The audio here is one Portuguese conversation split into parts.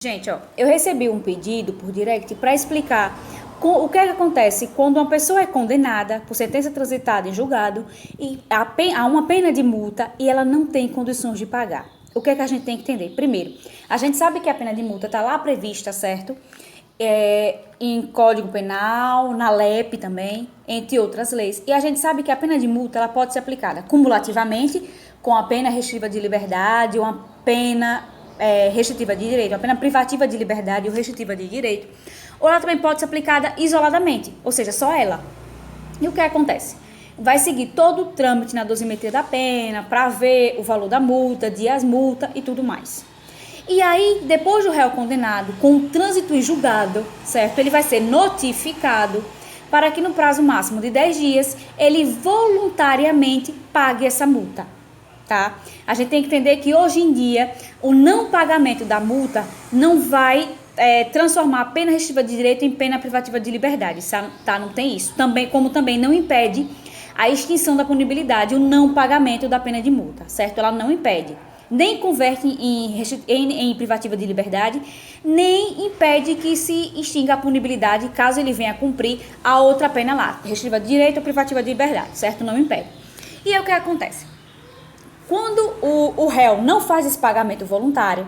Gente, ó, eu recebi um pedido por direct para explicar o que é que acontece quando uma pessoa é condenada por sentença transitada em julgado e há uma pena de multa e ela não tem condições de pagar. O que é que a gente tem que entender? Primeiro, a gente sabe que a pena de multa está lá prevista, certo? Em Código Penal, na LEP também, entre outras leis. E a gente sabe que a pena de multa ela pode ser aplicada cumulativamente com a pena restritiva de liberdade ou uma pena restritiva de direito, a pena privativa de liberdade ou restritiva de direito, ou ela também pode ser aplicada isoladamente, ou seja, só ela. E o que acontece? Vai seguir todo o trâmite na dosimetria da pena, para ver o valor da multa, dias multa e tudo mais. E aí, depois do réu condenado, com o trânsito em julgado, certo? Ele vai ser notificado para que no prazo máximo de 10 dias, ele voluntariamente pague essa multa. Tá? A gente tem que entender que hoje em dia o não pagamento da multa não vai transformar a pena restritiva de direito em pena privativa de liberdade, tá? Não tem isso. Como também não impede a extinção da punibilidade, o não pagamento da pena de multa, certo? Ela não impede, nem converte em privativa de liberdade, nem impede que se extinga a punibilidade caso ele venha a cumprir a outra pena lá, restritiva de direito ou privativa de liberdade, certo? Não impede. E aí o que acontece? Quando o réu não faz esse pagamento voluntário,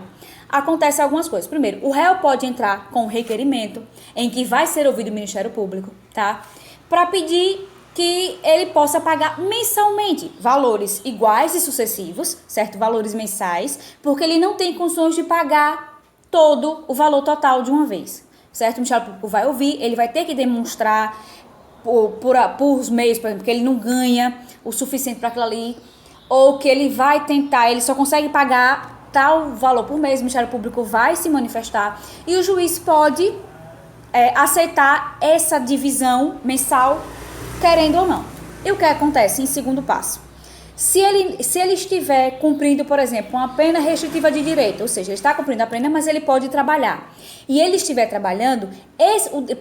acontece algumas coisas. Primeiro, o réu pode entrar com um requerimento em que vai ser ouvido o Ministério Público, tá? Para pedir que ele possa pagar mensalmente valores iguais e sucessivos, certo? Valores mensais, porque ele não tem condições de pagar todo o valor total de uma vez, certo? O Ministério Público vai ouvir, ele vai ter que demonstrar por os meios, por exemplo, que ele não ganha o suficiente para aquilo ali, ou que ele vai tentar, ele só consegue pagar tal valor por mês, o Ministério Público vai se manifestar e o juiz pode aceitar essa divisão mensal, querendo ou não. E o que acontece em segundo passo? Se ele estiver cumprindo, por exemplo, uma pena restritiva de direito, ou seja, ele está cumprindo a pena, mas ele pode trabalhar, e ele estiver trabalhando,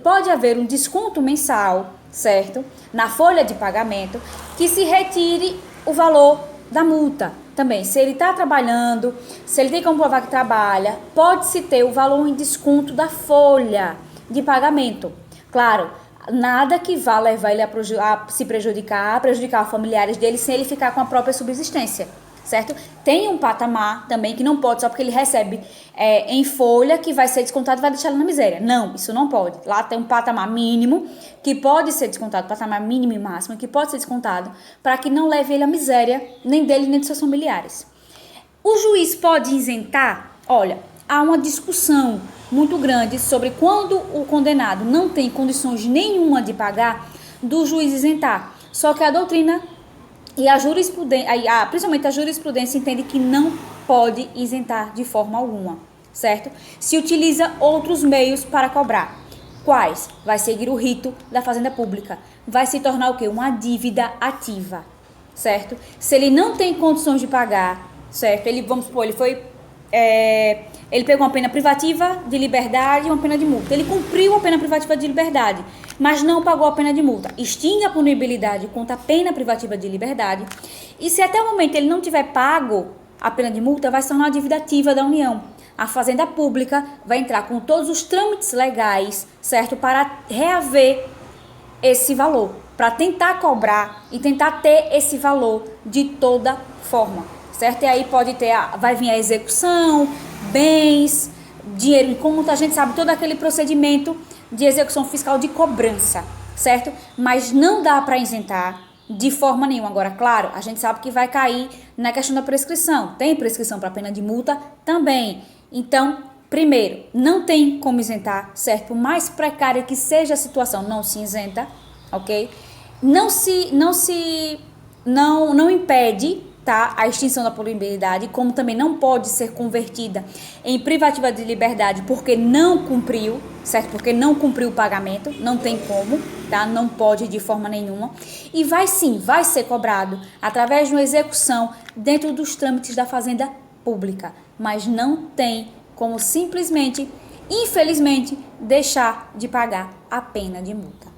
pode haver um desconto mensal, certo? Na folha de pagamento, que se retire o valor da multa. Também, se ele está trabalhando, se ele tem que comprovar que trabalha, pode-se ter o valor em desconto da folha de pagamento. Claro, nada que vá levar ele a se prejudicar familiares dele sem ele ficar com a própria subsistência, certo? Tem um patamar também que não pode, só porque ele recebe em folha, que vai ser descontado e vai deixar ele na miséria. Não, isso não pode. Lá tem um patamar mínimo que pode ser descontado, patamar mínimo e máximo que pode ser descontado para que não leve ele à miséria, nem dele nem de seus familiares. O juiz pode isentar? Olha, há uma discussão muito grande sobre quando o condenado não tem condições nenhuma de pagar, do juiz isentar. Só que a doutrina e a jurisprudência, principalmente a jurisprudência, entende que não pode isentar de forma alguma, certo? Se utiliza outros meios para cobrar. Quais? Vai seguir o rito da fazenda pública. Vai se tornar o quê? Uma dívida ativa, certo? Se ele não tem condições de pagar, certo? Vamos supor, ele pegou uma pena privativa de liberdade e uma pena de multa. Ele cumpriu a pena privativa de liberdade, mas não pagou a pena de multa. Extingue a punibilidade contra a pena privativa de liberdade. E se até o momento ele não tiver pago a pena de multa, vai se tornar uma dívida ativa da União. A Fazenda Pública vai entrar com todos os trâmites legais, certo? Para reaver esse valor, para tentar cobrar e tentar ter esse valor de toda forma, certo? E aí vai vir a execução, bens, dinheiro em conta, a gente sabe todo aquele procedimento de execução fiscal de cobrança, certo? Mas não dá para isentar de forma nenhuma. Agora, claro, a gente sabe que vai cair na questão da prescrição. Tem prescrição para pena de multa também. Então, primeiro, não tem como isentar, certo? Por mais precária que seja a situação, não se isenta, ok? Não impede, tá, a extinção da punibilidade, como também não pode ser convertida em privativa de liberdade porque não cumpriu, certo? Porque não cumpriu o pagamento, não tem como, tá? Não pode de forma nenhuma. E vai ser cobrado através de uma execução dentro dos trâmites da Fazenda Pública, mas não tem como simplesmente, infelizmente, deixar de pagar a pena de multa.